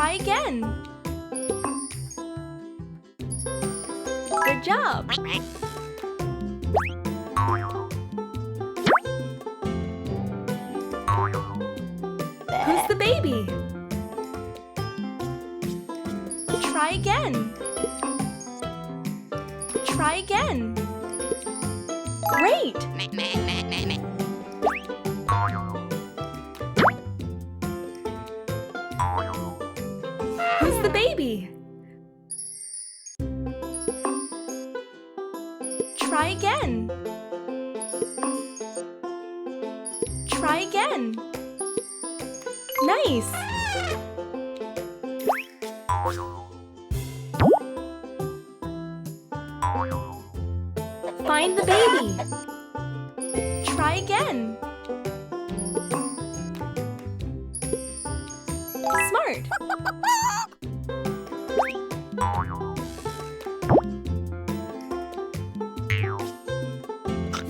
Try again. Good job. Who's the baby? Try again. Try again. Great! Who's the baby? Try again. Try again. Nice! Find the baby. Try again. Smart.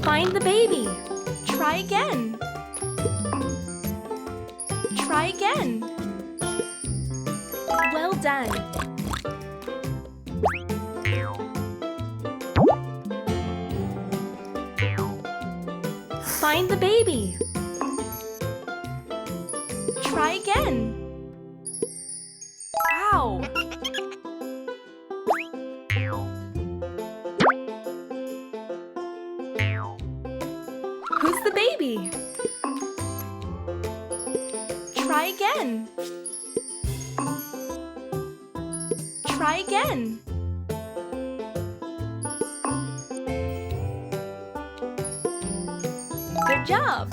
Find the baby. Try again. Try again. Well done. Find the baby. Try again. Wow! Who's the baby? Try again. Try again. Good job.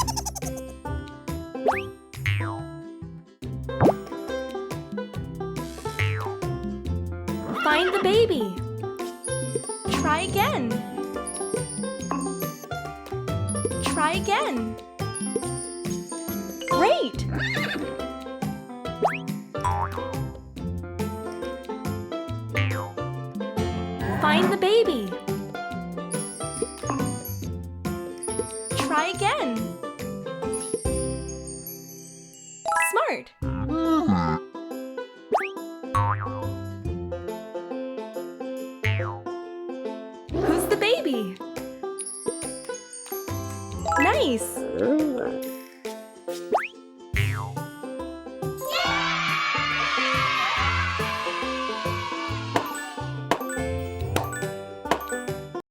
Find the baby. Try again. Try again. Great! Find the baby. Try again. Smart. Who's the baby? Nice!